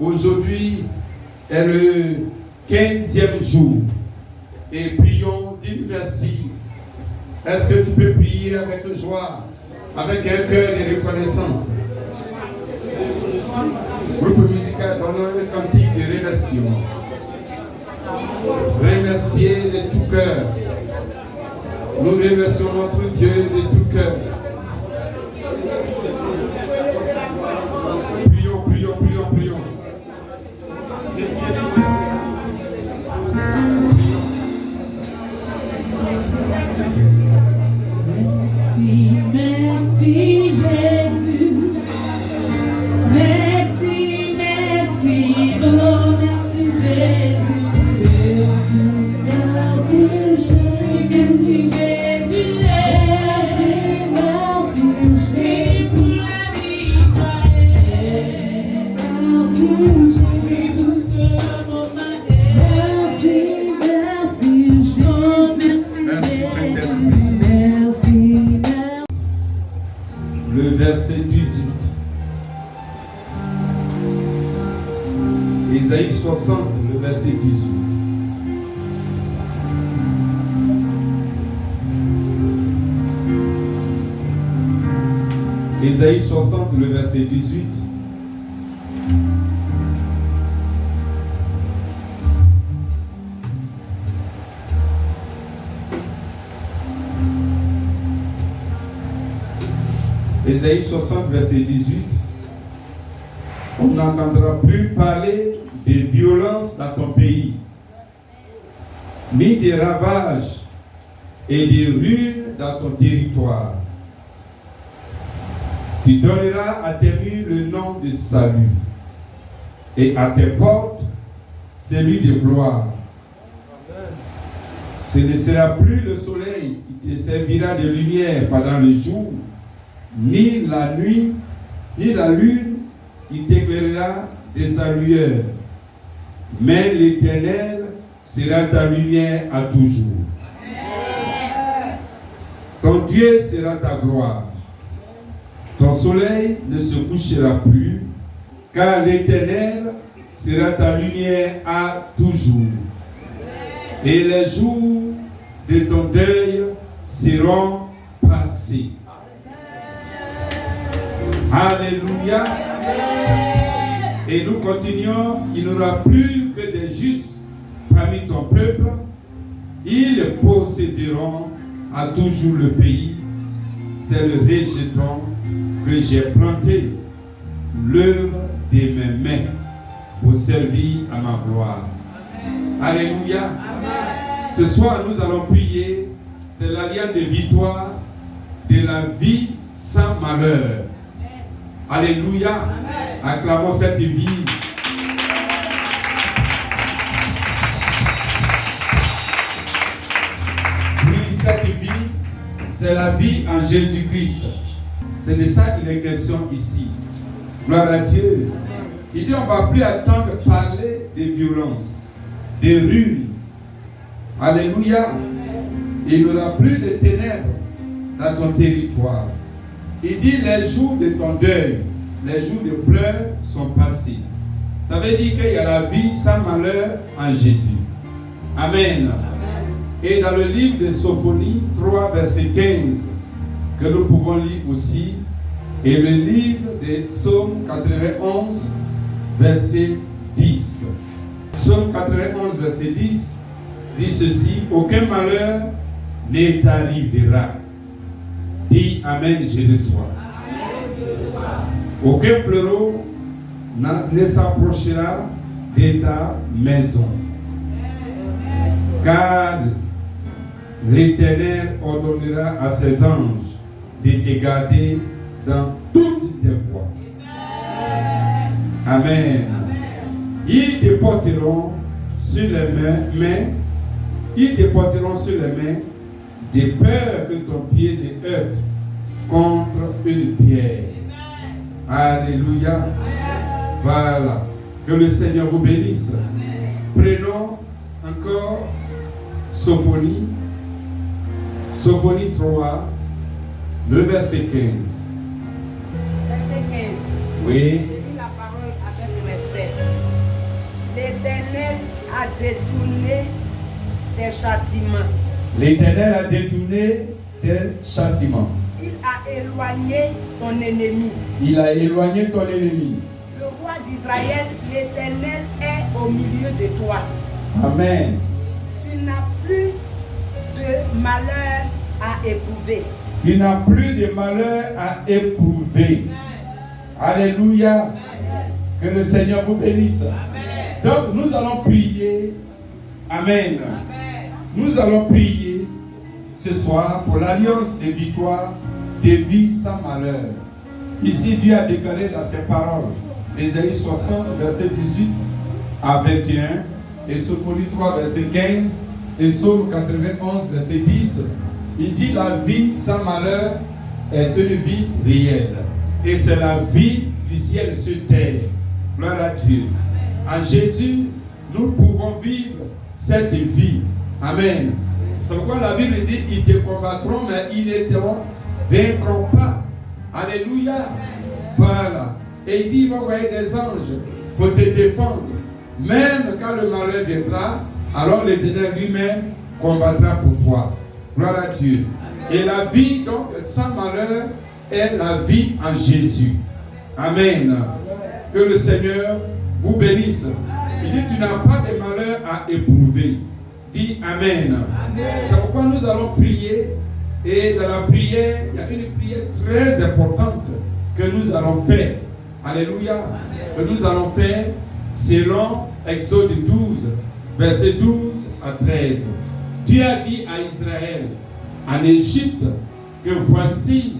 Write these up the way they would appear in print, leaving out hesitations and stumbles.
Aujourd'hui est le 15e jour. Et prions, dis merci. Est-ce que tu peux prier avec joie, avec un cœur de reconnaissance? Groupe musical, donnons un cantique de remerciement. Remercier de tout cœur. Nous remercions notre Dieu de tout cœur. Prions, prions, prions, prions. Merci, merci Jésus. Merci, merci, oh merci Jésus. Merci Jésus. Merci pour la victoire. Merci pour ce moment. Merci Jésus. Le verset 18. Isaïe 60, le verset 18. Isaïe 60, le verset 18. Isaïe 60, verset 18. On n'entendra plus parler de violence dans ton pays, ni de ravages et de ruines dans ton territoire. Tu donneras à tes murs le nom de salut, et à tes portes celui de gloire. Ce ne sera plus le soleil qui te servira de lumière pendant le jour, ni la nuit, ni la lune qui t'éclairera de sa lueur. Mais l'Éternel sera ta lumière à toujours. Ton Dieu sera ta gloire. Ton soleil ne se couchera plus, car l'Éternel sera ta lumière à toujours. Et les jours de ton deuil seront passés. Alléluia. Et nous continuons, il n'y aura plus que des justes parmi ton peuple. Ils posséderont à toujours le pays. C'est le rejeton que j'ai planté, l'œuvre de mes mains, pour servir à ma gloire. Alléluia. Ce soir, nous allons prier. C'est l'alliance de victoire de la vie sans malheur. Alléluia. Acclamons cette vie. Oui, cette vie, c'est la vie en Jésus-Christ. C'est de ça qu'il est question ici. Gloire à Dieu. Il dit on ne va plus attendre parler de violence, de ruines. Alléluia. Il n'y aura plus de ténèbres dans ton territoire. Il dit les jours de ton deuil, les jours de pleurs sont passés. Ça veut dire qu'il y a la vie sans malheur en Jésus. Amen. Et dans le livre de Sophonie 3, verset 15, que nous pouvons lire aussi, et le livre de Psaume 91, verset 10. Psaume 91, verset 10, dit ceci: aucun malheur ne t'arrivera. Dis Amen, je le sois. Aucun fleureau ne s'approchera de ta maison. Car l'Éternel ordonnera à ses anges de te garder dans toutes tes voies. Amen. Ils te porteront sur les mains, ils te porteront sur les mains, de peur que ton pied ne heurte contre une pierre. Alléluia. Voilà. Que le Seigneur vous bénisse. Prenons encore Sophonie 3, le verset 15. Verset 15. Oui. Je lis la parole avec respect. L'Éternel a détourné tes châtiments. L'Éternel a détourné tes châtiments. Il a éloigné ton ennemi. Il a éloigné ton ennemi. Le roi d'Israël, l'Éternel est au milieu de toi. Amen. Tu n'as plus de malheur à éprouver. Tu n'as plus de malheur à éprouver. Alléluia. Que le Seigneur vous bénisse. Donc nous allons prier. Amen. Nous allons prier ce soir pour l'alliance de victoire de vie sans malheur. Ici, Dieu a déclaré dans ses paroles, Ésaïe 60, verset 18 à 21, et Sophronie 3, verset 15, et Psaume 91, verset 10. Il dit la vie sans malheur est une vie réelle. Et c'est la vie du ciel sur terre. Gloire à Dieu. En Jésus, nous pouvons vivre cette vie. Amen. C'est pourquoi la Bible dit, ils te combattront, mais ils ne te vaincront pas. Alléluia. Voilà. Et il dit, il va envoyer des anges pour te défendre. Même quand le malheur viendra, alors l'Éternel lui-même combattra pour toi. Gloire à Dieu. Et la vie, donc, sans malheur, est la vie en Jésus. Amen. Que le Seigneur vous bénisse. Il dit, tu n'as pas de malheur à éprouver. Dis Amen. C'est pourquoi nous allons prier. Et dans la prière, il y a une prière très importante que nous allons faire. Alléluia. Que nous allons faire selon Exode 12, verset 12 à 13. Dieu a dit à Israël, en Égypte, que voici,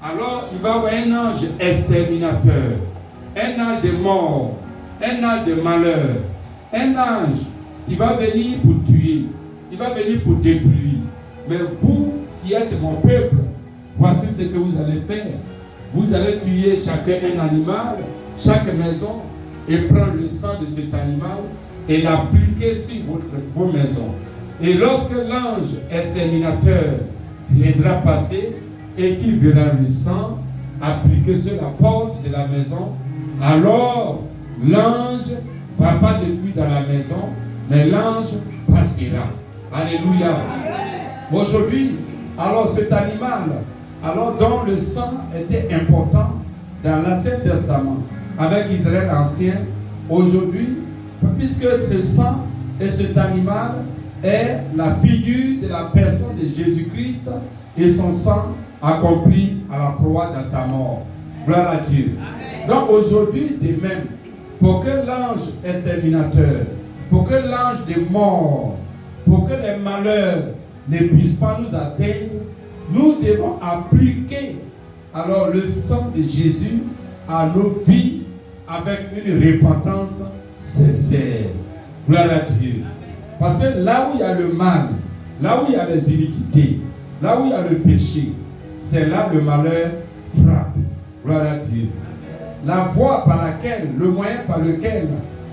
alors il va avoir un ange exterminateur, un ange de mort, un ange de malheur, un ange qui va venir pour tuer, il va venir pour détruire. Mais vous qui êtes mon peuple, voici ce que vous allez faire. Vous allez tuer chacun un animal, chaque maison, et prendre le sang de cet animal et l'appliquer sur vos maisons. Et lorsque l'ange exterminateur viendra passer et qu'il verra le sang appliqué sur la porte de la maison, alors l'ange ne va pas détruire dans la maison, mais l'ange passera. Alléluia. Aujourd'hui, alors cet animal, alors dont le sang était important dans l'Ancien Testament, avec Israël ancien, aujourd'hui, puisque ce sang et cet animal est la figure de la personne de Jésus-Christ et son sang accompli à la croix dans sa mort. Gloire à Dieu. Donc aujourd'hui, de même, pour que l'ange exterminateur, pour que l'ange des morts, pour que les malheurs ne puissent pas nous atteindre, nous devons appliquer alors le sang de Jésus à nos vies avec une repentance sincère. Gloire à Dieu. Parce que là où il y a le mal, là où il y a les iniquités, là où il y a le péché, c'est là le malheur frappe. Gloire à Dieu. La voie par laquelle, le moyen par lequel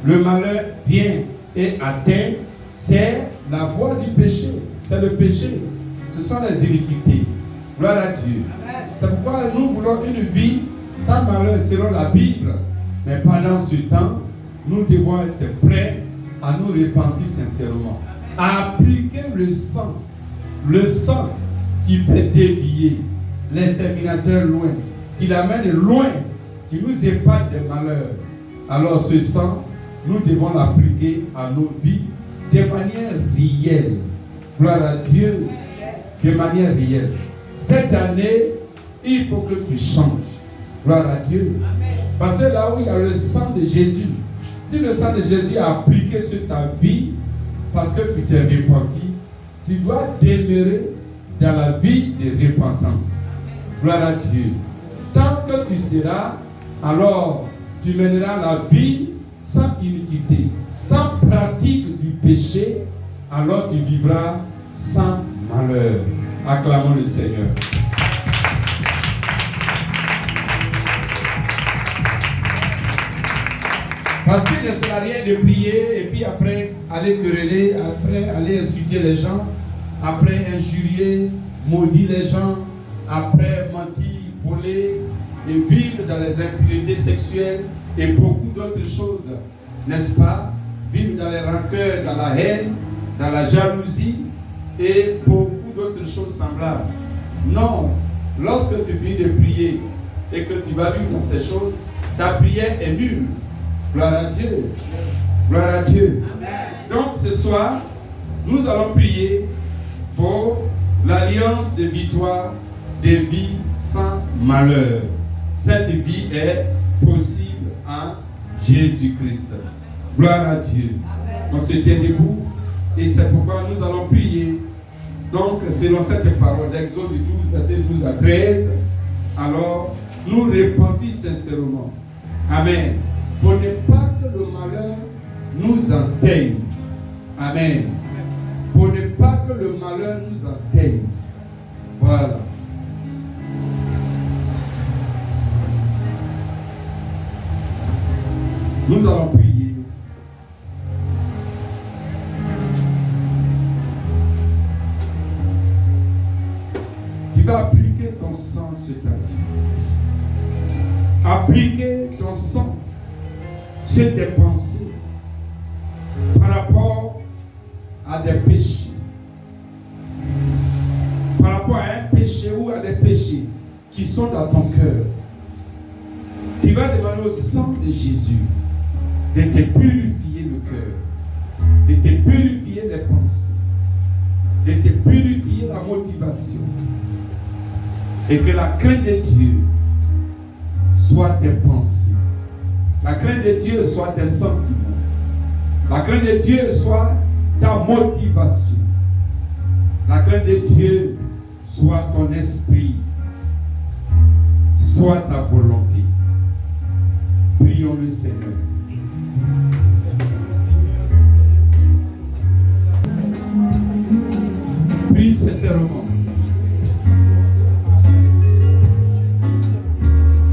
le malheur vient et atteint, c'est la voie du péché. C'est le péché. Ce sont les iniquités. Gloire à Dieu. C'est pourquoi nous voulons une vie sans malheur selon la Bible. Mais pendant ce temps, nous devons être prêts à nous repentir sincèrement. À appliquer le sang qui fait dévier l'exterminateur loin, qui l'amène loin, qui nous épargne des malheurs. Alors ce sang, nous devons l'appliquer à nos vies de manière réelle. Gloire à Dieu, de manière réelle. Cette année, il faut que tu changes. Gloire à Dieu. Parce que là où il y a le sang de Jésus, si le sang de Jésus a appliqué sur ta vie, parce que tu t'es repenti, tu dois demeurer dans la vie de repentance. Gloire à Dieu. Tant que tu seras, alors tu mèneras la vie sans iniquité, sans pratique du péché, alors tu vivras sans malheur. Acclamons le Seigneur. Parce qu'il ne sert à rien de prier et puis après aller quereller, après aller insulter les gens, après injurier, maudire les gens, après mentir, voler et vivre dans les impuretés sexuelles et beaucoup d'autres choses. N'est-ce pas? vivre dans les rancœurs, dans la haine, dans la jalousie et beaucoup d'autres choses semblables. Non, lorsque tu finis de prier et que tu vas vivre dans ces choses, ta prière est nulle. Gloire à Dieu. Gloire à Dieu. Amen. Donc ce soir, nous allons prier pour l'alliance de victoire des vies sans malheur. Cette vie est possible en Jésus-Christ. Gloire à Dieu. Amen. On se tient debout et c'est pourquoi nous allons prier. Donc, selon cette parole d'Exode 12, verset 12 à 13, alors nous repentissons sincèrement. Amen. Pour ne pas que le malheur nous atteigne. Amen. Pour ne pas que le malheur nous atteigne. Voilà. Nous allons prier. Tu vas appliquer ton sang sur ta vie. Appliquer ton sang sur tes pensées par rapport à des péchés. Par rapport à un péché ou à des péchés qui sont dans ton cœur. Tu vas demander au sang de Jésus de te purifier le cœur, de te purifier les pensées, de te purifier la motivation, et que la crainte de Dieu soit tes pensées, la crainte de Dieu soit tes sentiments, la crainte de Dieu soit ta motivation, la crainte de Dieu soit ton esprit, soit ta volonté. Prions le Seigneur. Prie sincèrement.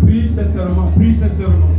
Prie sincèrement. Prie sincèrement.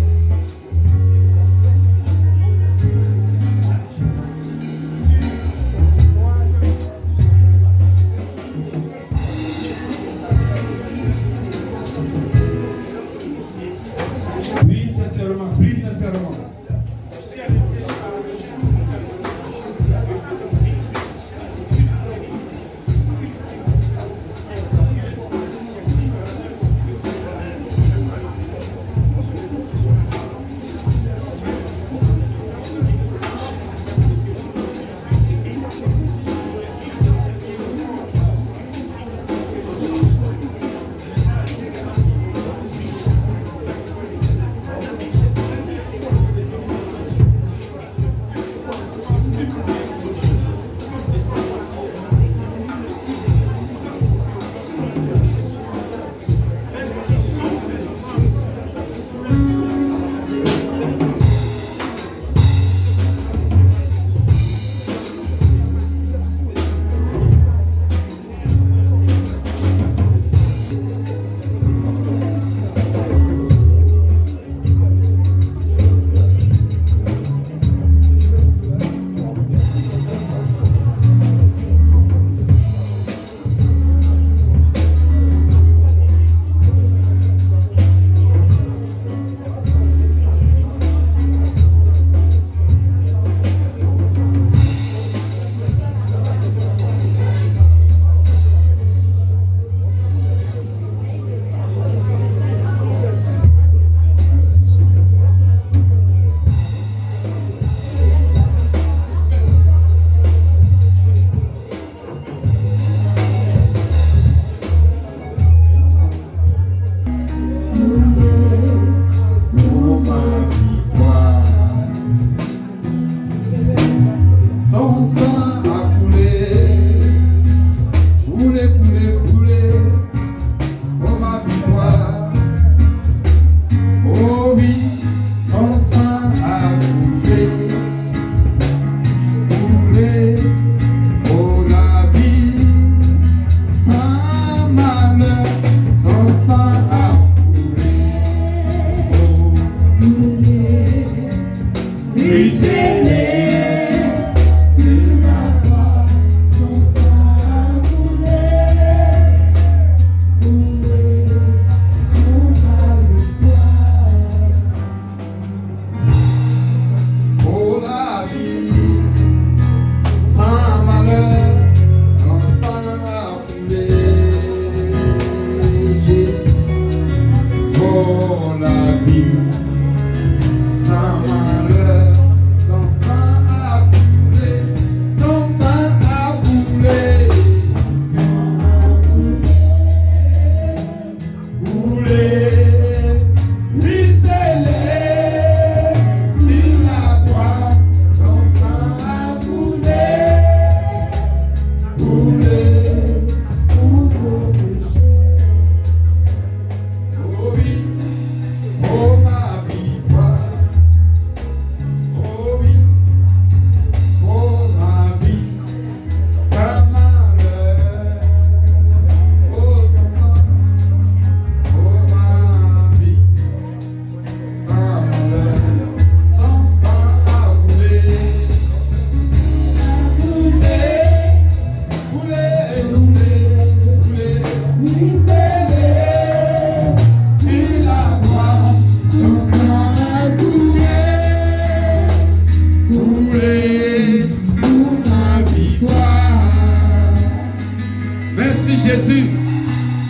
Jésus,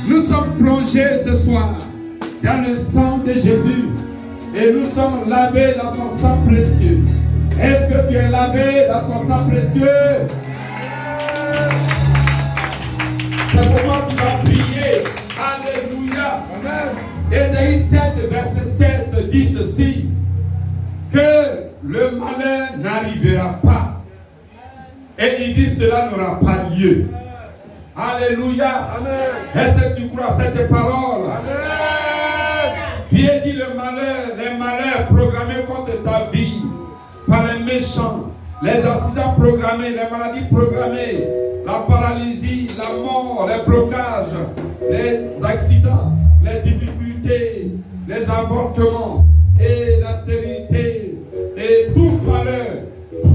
nous sommes plongés ce soir dans le sang de Jésus et nous sommes lavés dans son sang précieux. Est-ce que tu es lavé dans son sang précieux? C'est pourquoi tu vas prier. Alléluia. Ésaïe 7, verset 7 dit ceci, que le malheur n'arrivera pas. Et il dit cela n'aura pas lieu. Alléluia. Est-ce que tu crois cette parole? Dieu dit les malheurs programmés contre ta vie par les méchants, les accidents programmés, les maladies programmées, la paralysie, la mort, les blocages, les accidents, les difficultés, les avortements et la stérilité et tout malheur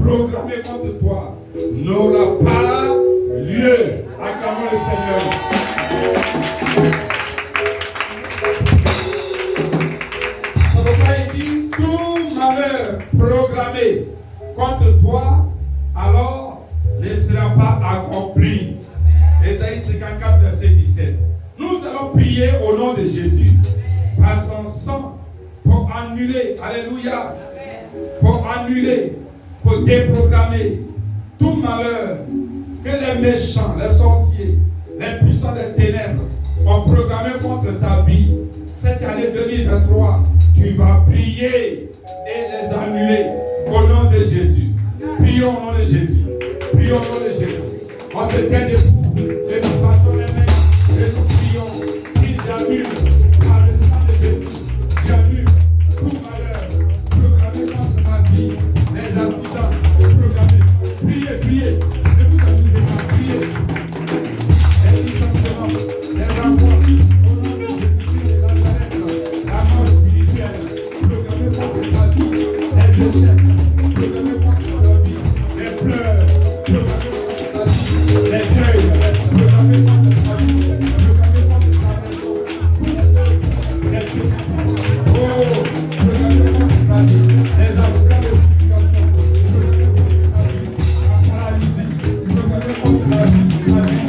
programmé contre toi n'aura pas lieu. Acclamons le Seigneur. C'est pourquoi il dit tout malheur programmé contre toi alors ne sera pas accompli. Ésaïe 54, verset 17. Nous allons prier au nom de Jésus par son sang pour annuler, alléluia, pour annuler, pour déprogrammer tout malheur que les méchants, les sorciers, les puissants des ténèbres ont programmé contre ta vie. Cette année 2023, tu vas prier et les annuler au nom de Jésus. Prions au nom de Jésus. Prions au nom de Jésus. On se tient debout et nous battons les mains et nous prions. Il j'annule par le sang de Jésus. J'annule tout malheur programmé contre ma vie. Les accidents programmés. Priez, priez. Ne vous amusez pas. Priez. Et tout simplement, les rapports au nom de Jésus de Nazareth, la mort spirituelle programmée contre ta vie. Les échecs programmés contre ta vie. Les pleurs programmés contre ta vie. Les deuils programmés contre ta vie. Programmés contre ta maison. Les oh, programmés contre ta vie. Les accidents de purification programmés contre ta vie. La paralysie programmée contre ta vie.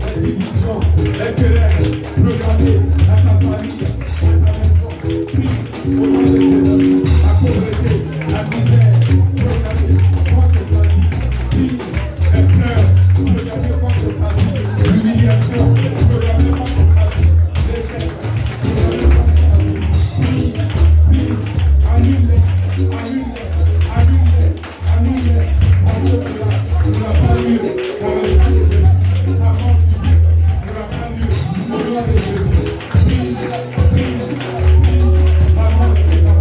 Les divisions, les querelles programmées à ta famille, à ta maison. Au nom de Jésus, la pauvreté, la misère programmée contre ta vie. Les pleurs programmés contre ta vie. L'humiliation programmée contre ta vie. L'échec programmé contre ta vie. Annule-les, annule-les, annule-les, annule-les. Parce que cela n'aura pas lieu dans le sang de Jésus. La mort subite n'aura pas lieu au nom de Jésus. La mort subite n'aura pas lieu.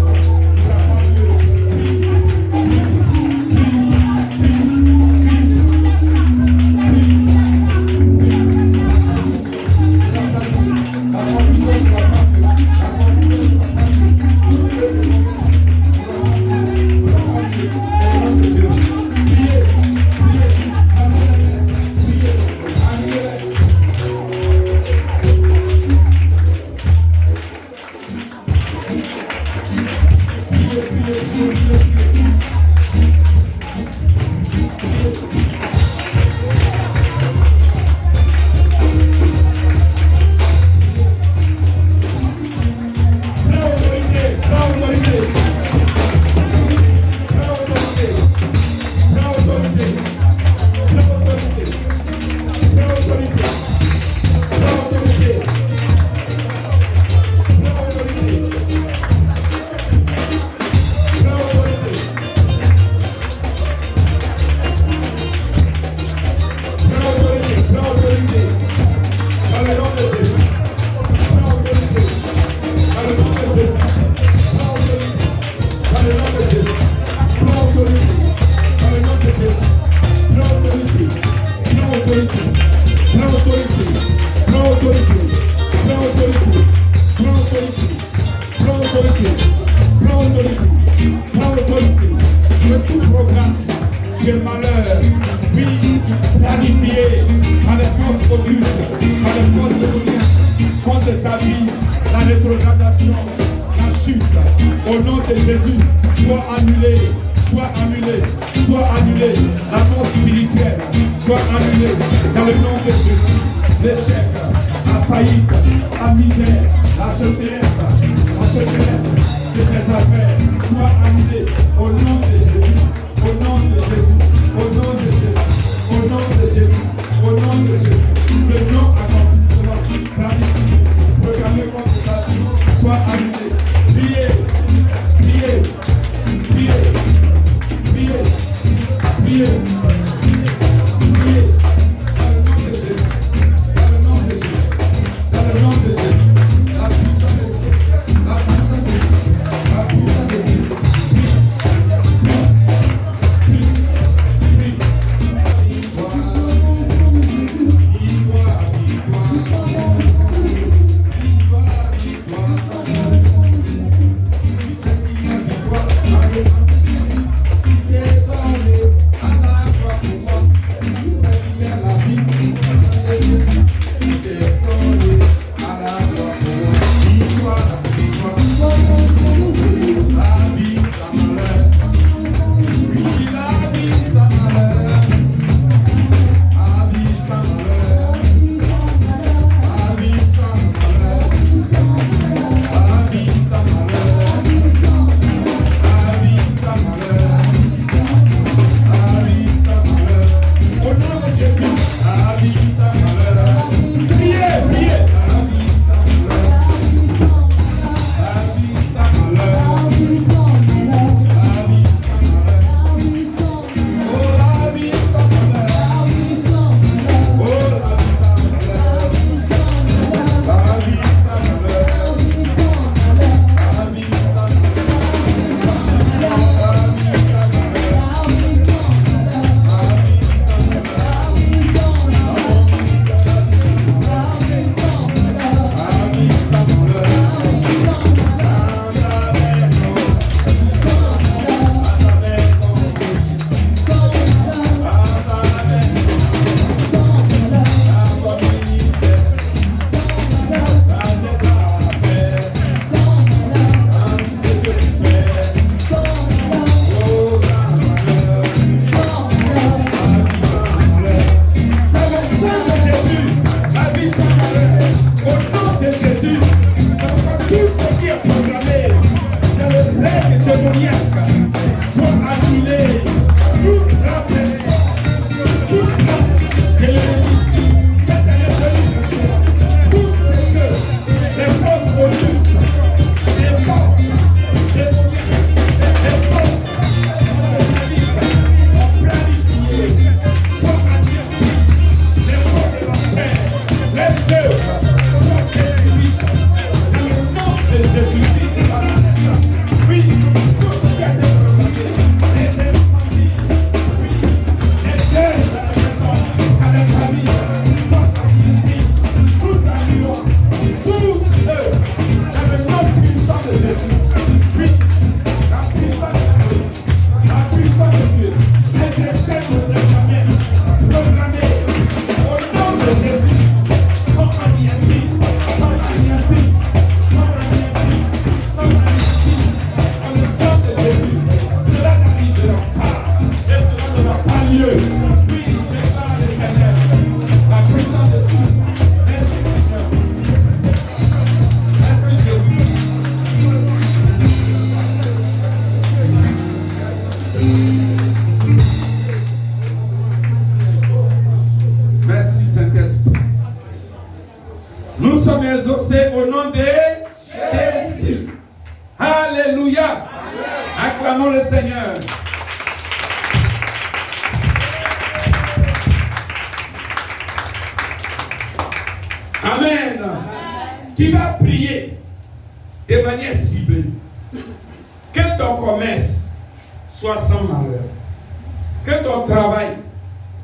Soit annulé, la mort spirituelle, soit annulé dans le nom de Jésus. L'échec, la faillite, la misère, la sécheresse de tes affaires, soit annulé au nom de Jésus, au nom de Jésus, au nom de Jésus, au nom de Jésus, au nom de Jésus. Le non-accomplissement planifié, programmé contre ta vie, soit annulé. Priez, priez, priez, priez, priez. exaucés au nom de Jésus. Alléluia. Acclamons le Seigneur. Amen. Tu vas prier de manière ciblée. Que ton commerce soit sans malheur. Que ton travail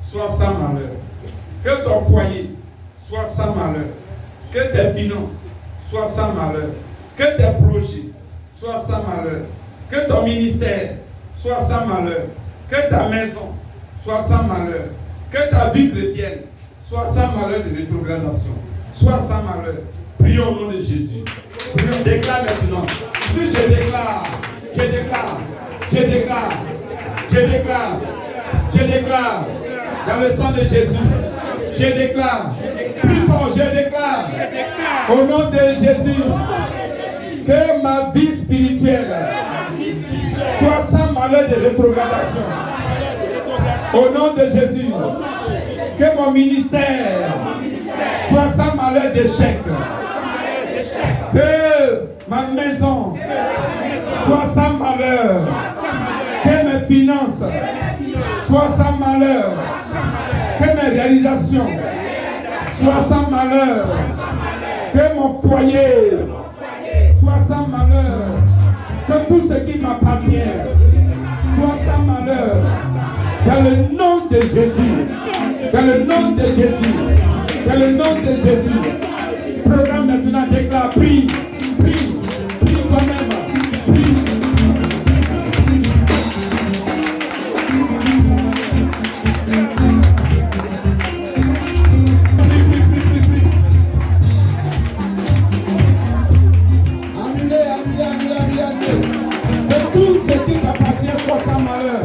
soit sans malheur. Que ton foyer soit sans malheur. Que tes finances soient sans malheur. Que tes projets soient sans malheur. Que ton ministère soit sans malheur. Que ta maison soit sans malheur. Que ta vie chrétienne soit sans malheur de rétrogradation. Soit sans malheur. Prions au nom de Jésus. Prions, déclare maintenant. Plus je déclare, je déclare, je déclare, je déclare, je déclare. Dans le sang de Jésus. Je déclare. Plus fort, je déclare. Au nom de Jésus. Que ma vie spirituelle soit sans malheur de rétrogradation. Au nom de Jésus. Que mon ministère soit sans malheur d'échec. Que ma maison soit sans malheur. Que mes finances soient sans malheur. Que mes réalisations soient sans malheur. Que mon foyer soit sans malheur. Que tout ce qui m'appartient soit sans malheur. Dans le nom de Jésus. Dans le nom de Jésus. Dans le nom de Jésus. Programme maintenant déclare. Prie. Prie. Prie toi-même. Prie. Que tout ce qui t'appartient soit sans malheur.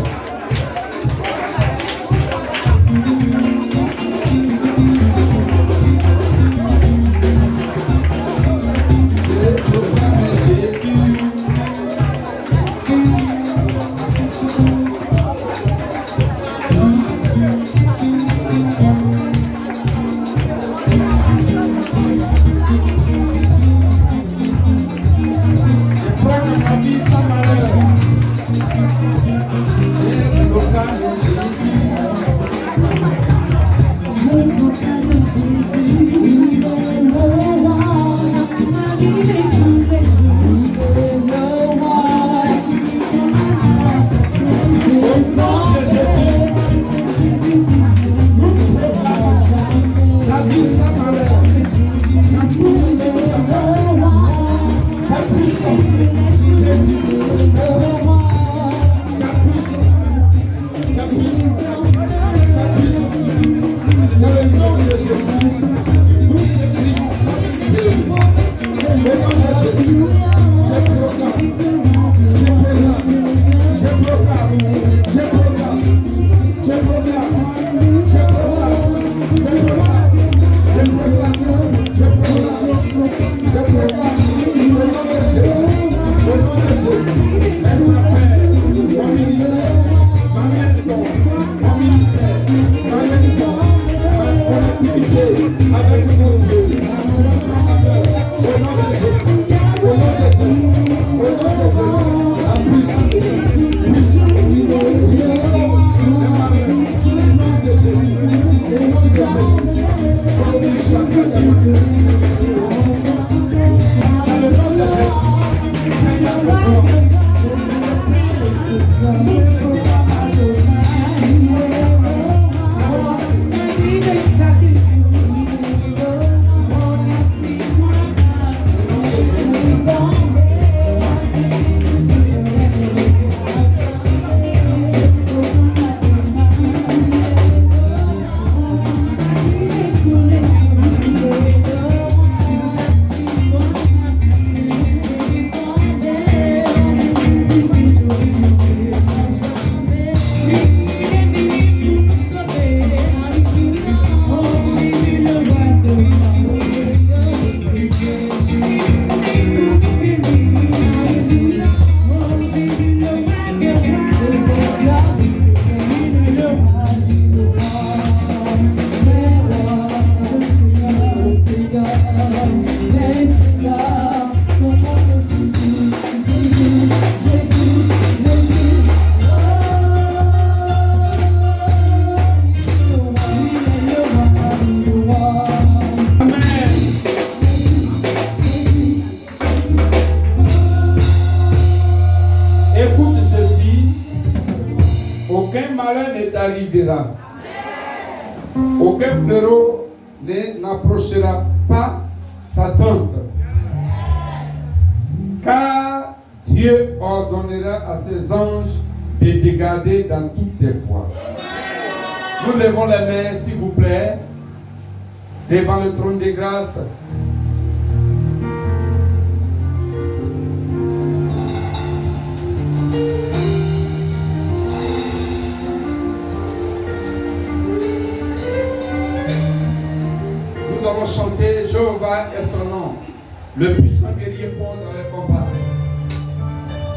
Aucun fléau n'approchera pas ta tente. Car Dieu ordonnera à ses anges de te garder dans toutes tes voies. Nous levons les mains, s'il vous plaît, devant le trône de grâce. Jéhovah est son nom. Le puissant guerrier fort dans les combats.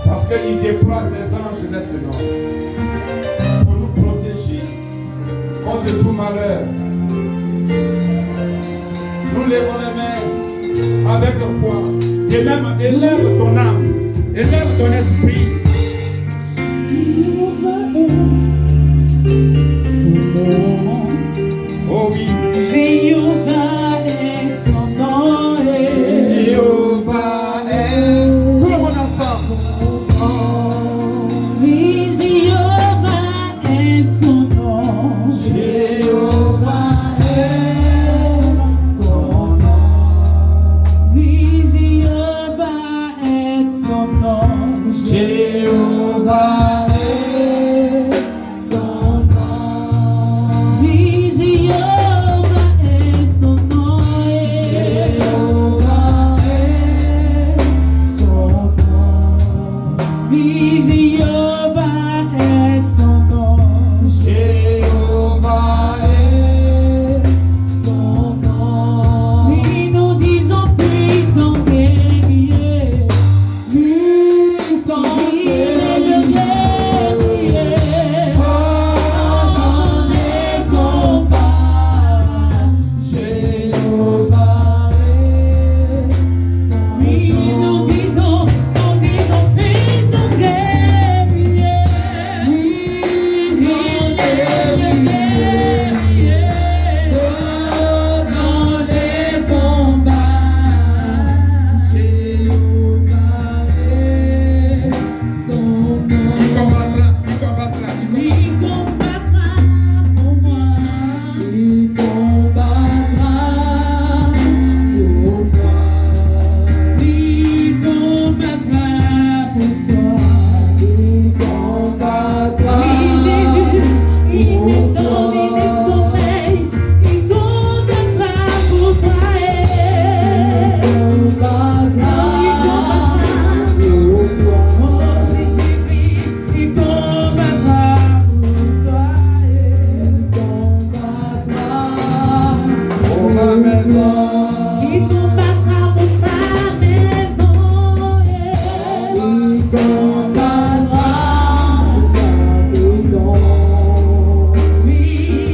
Parce qu'il déploie ses anges maintenant pour nous protéger contre tout malheur. Nous lèvons les mains avec foi. Et même élève ton âme, élève ton esprit. Oh oui. Jéhovah est son nom. Jéhovah est. Tout le monde ensemble. Oui, Jéhovah est son nom. Jéhovah est son nom. Oui, Jéhovah est son nom. Jéhovah est son nom. Oui, Jéhovah est son nom. Jéhovah est son nom. Oui, Jéhovah est son nom. Jéhovah est son nom. Oui, nous disons puissant guerrier. Puissant il est le guerrier. Dans les combats. Jéhovah est. Oui, nous disons puissant guerrier. Il est le guerrier. Dans les combats. Jéhovah est son nom. Il combattra. Il combattra pour moi. Il combattra pour moi. Il combattra pour toi. Il combattra. Oui, Jésus, il me donne le sommeil. Il combattra pour toi. Il combattra pour toi. Oh, Jésus, il combattra pour toi. Pour ma maison. Il combattra pour ta maison. Il combattra pour ta maison. Oui,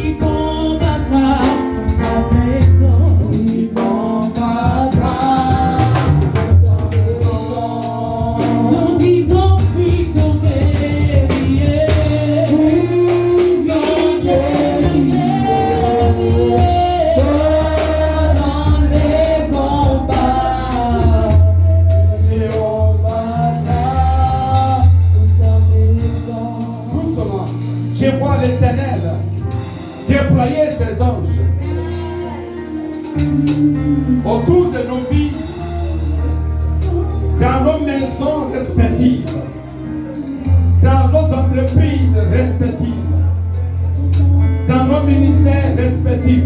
il combattra pour ta maison. Il combattra pour ta maison. Nous disons puissant guerrier. Puissant guerrier. Dans les combats. Jéhovah doucement. Je vois l'Éternel déployer ses anges autour de nos vies, dans nos maisons respectives, dans nos entreprises respectives, dans nos ministères respectifs,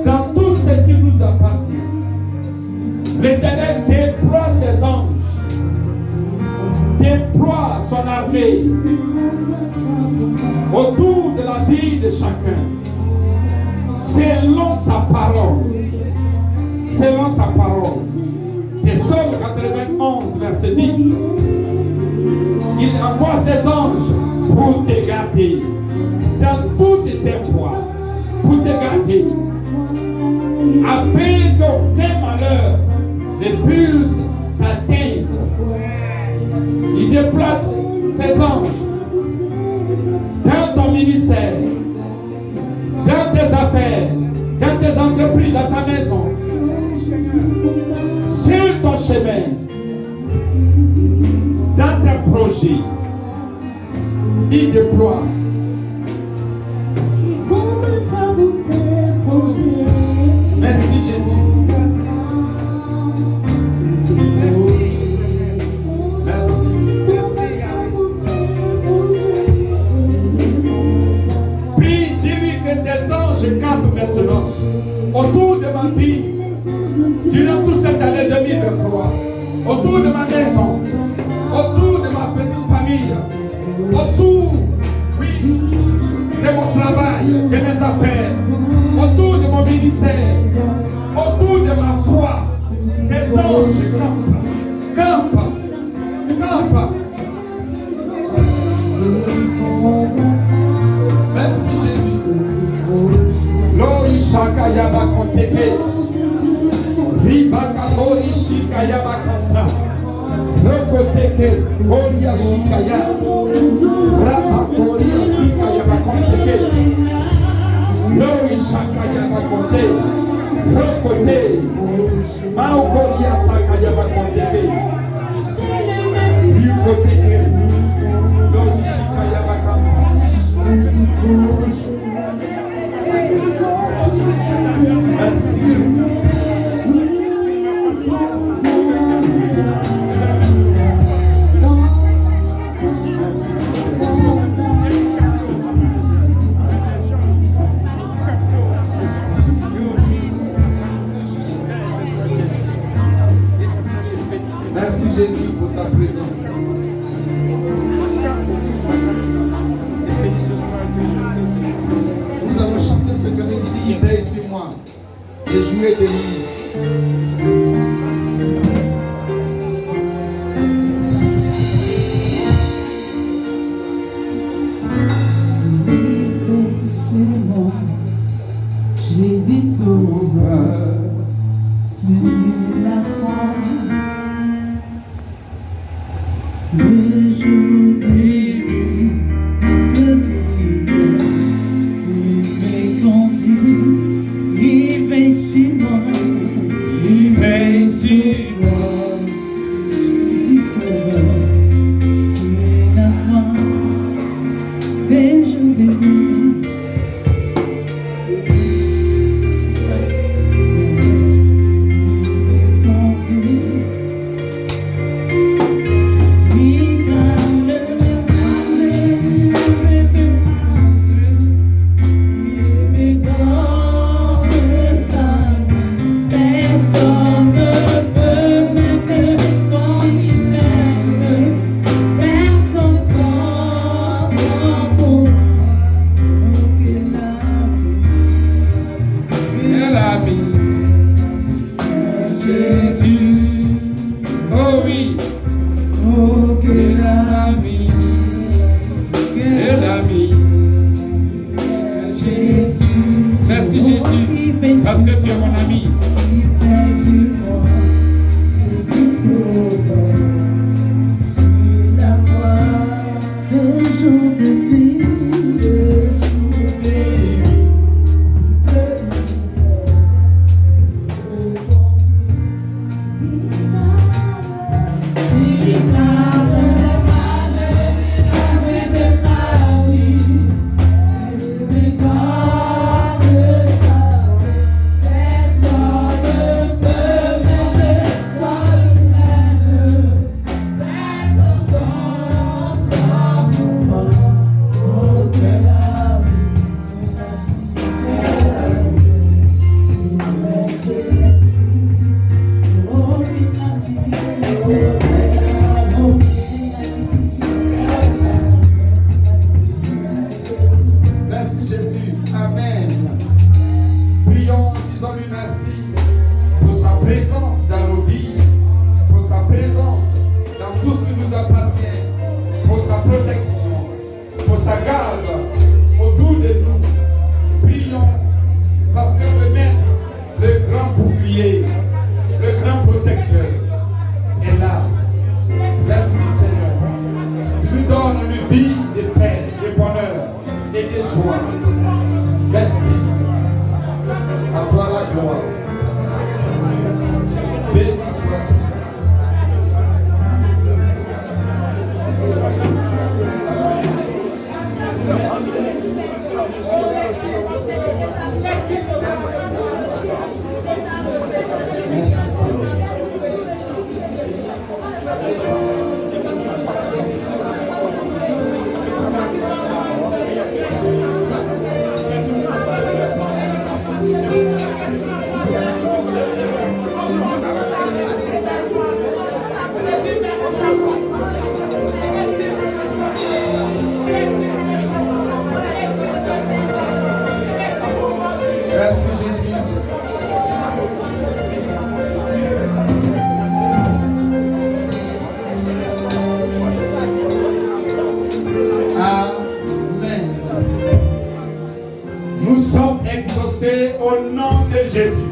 dans tout ce qui nous appartient. L'Éternel déploie ses anges, déploie son armée autour de la vie de chacun, selon sa parole. Selon sa parole. Psaume 91, verset 10. Il envoie ses anges pour te garder dans toutes tes voies, pour te garder, afin qu'aucun malheur ne puisse t'atteindre. Il déploie ses anges dans ton ministère, dans tes affaires, dans tes entreprises, dans ta maison, sur ton chemin, dans tes projets. Il déploie. Il combattra pour tes projets. Merci Jésus. Merci. Prie, dis-lui que tes anges campent maintenant autour de ma vie, durant toute cette année 2023, autour de ma maison, autour de ma petite famille, autour, oui, de mon travail, de mes affaires, autour de mon ministère, Rapakoria Shikaya. Rapakoria Shikaya Bakonteke. Loi Shakaya Bakonte. Rokote. Maokoria Sakaya Bakonteke. Ryukoteke. Loi Shikaya Bakonte. Merci Jésus. Merci Jésus pour ta présence. Nous allons chanter ce que nous dit, il veille sur moi et jouer de lui. Jésus sauveur, sur la croix, le jour béni, le Dieu, il m'est conduit, il veille sur moi, il veille sur moi, Jésus sauveur, sur la croix, le jour béni. Merci Jésus, parce que tu es mon ami. Au nom de Jésus.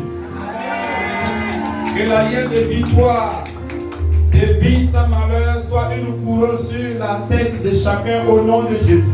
Que la lienne de victoire, de vie sans malheur soit une couronne sur la tête de chacun au nom de Jésus.